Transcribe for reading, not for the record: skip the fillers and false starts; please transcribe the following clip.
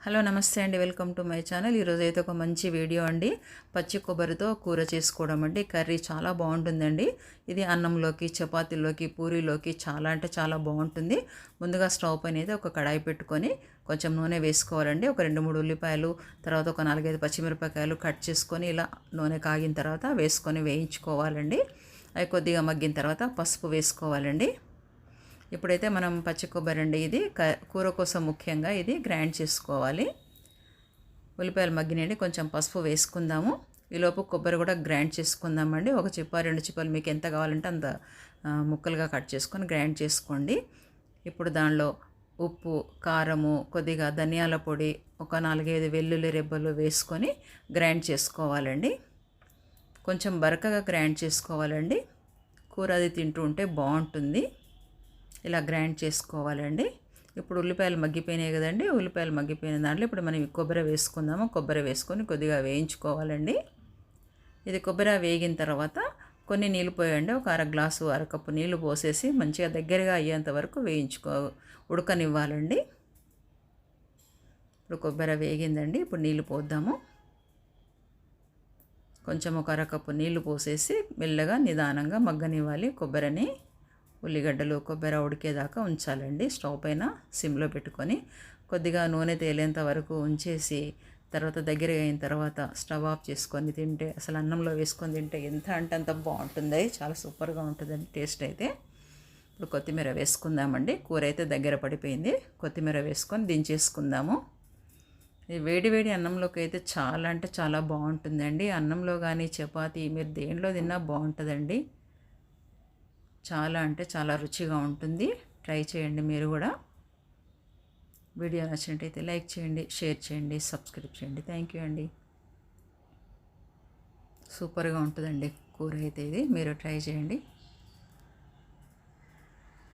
Hello నమస్తే అండి, welcome to my channel. ఈరోజు అయితే ఒక మంచి వీడియో అండి. పచ్చి కొబ్బరితో కూర చేసుకోవడం అండి. కర్రీ చాలా బాగుంటుందండి. ఇది అన్నంలోకి, చపాతీలోకి, పూరీలోకి చాలా అంటే చాలా బాగుంటుంది. ముందుగా స్టవ్ పైన అయితే ఒక కడాయి పెట్టుకొని కొంచెం నూనె వేసుకోవాలండి. ఒక 2-3 ఉల్లిపాయలు, తర్వాత ఒక 4-5 పచ్చిమిరపకాయలు కట్ చేసుకొని ఇలా నూనె కాగిన తర్వాత వేసుకొని వేయించుకోవాలండి. అవి కొద్దిగా మగ్గిన తర్వాత పసుపు వేసుకోవాలండి. ఇప్పుడైతే మనం పచ్చి కొబ్బరి అండి, ఇది కూర కోసం ముఖ్యంగా ఇది గ్రైండ్ చేసుకోవాలి. ఉల్లిపాయలు మగ్గినండి, కొంచెం పసుపు వేసుకుందాము. ఈలోపు కొబ్బరి కూడా గ్రైండ్ చేసుకుందామండి. ఒక చిప్ప 2 చిప్పలు మీకు ఎంత కావాలంటే అంత ముక్కలుగా కట్ చేసుకొని గ్రైండ్ చేసుకోండి. ఇప్పుడు దానిలో ఉప్పు, కారము, కొద్దిగా ధనియాల పొడి, ఒక 4-5 వెల్లుల్లి రెబ్బలు వేసుకొని గ్రైండ్ చేసుకోవాలండి. కొంచెం బరకగా గ్రైండ్ చేసుకోవాలండి. కూర అది తింటూ ఉంటే బాగుంటుంది. ఇలా గ్రైండ్ చేసుకోవాలండి. ఇప్పుడు ఉల్లిపాయలు మగ్గిపోయినాయి కదండి. ఉల్లిపాయలు మగ్గిపోయిన దాంట్లో ఇప్పుడు మనం కొబ్బరి వేసుకుందాము. కొబ్బరి వేసుకొని కొద్దిగా వేయించుకోవాలండి. ఇది కొబ్బరి వేగిన తర్వాత కొన్ని నీళ్ళు పోయండి. ఒక గ్లాసు అరకప్పు నీళ్ళు పోసేసి మంచిగా దగ్గరగా అయ్యేంత వరకు ఉడకనివ్వాలండి. ఇప్పుడు కొబ్బరి వేగిందండి. ఇప్పుడు నీళ్ళు పోద్దాము. కొంచెం ఒక అరకప్పు నీళ్ళు పోసేసి మెల్లగా నిదానంగా మగ్గనివ్వాలి. కొబ్బరిని, ఉల్లిగడ్డలు, కొబ్బరి ఉడికేదాకా ఉంచాలండి. స్టవ్ పైన సిమ్లో పెట్టుకొని కొద్దిగా నూనె తేలేంత వరకు ఉంచేసి తర్వాత దగ్గర అయిన తర్వాత స్టవ్ ఆఫ్ చేసుకొని తింటే, అసలు అన్నంలో వేసుకొని తింటే ఎంత అంటే అంత బాగుంటుంది. చాలా సూపర్గా ఉంటుందండి టేస్ట్ అయితే. ఇప్పుడు కొత్తిమీర వేసుకుందామండి. కూర అయితే దగ్గర పడిపోయింది. కొత్తిమీర వేసుకొని దించేసుకుందాము. ఇది వేడి వేడి అన్నంలోకి అయితే చాలా అంటే చాలా బాగుంటుందండి. అన్నంలో కానీ, చపాతీ, మీరు దేంట్లో తిన్నా బాగుంటుందండి. చాలా అంటే చాలా రుచిగా ఉంటుంది. ట్రై చేయండి మీరు కూడా. వీడియో నచ్చినట్టయితే లైక్ చేయండి, షేర్ చేయండి, సబ్స్క్రైబ్ చేయండి. థ్యాంక్ యూ అండి. సూపర్గా ఉంటుందండి కూర అయితే ఇది. మీరు ట్రై చేయండి.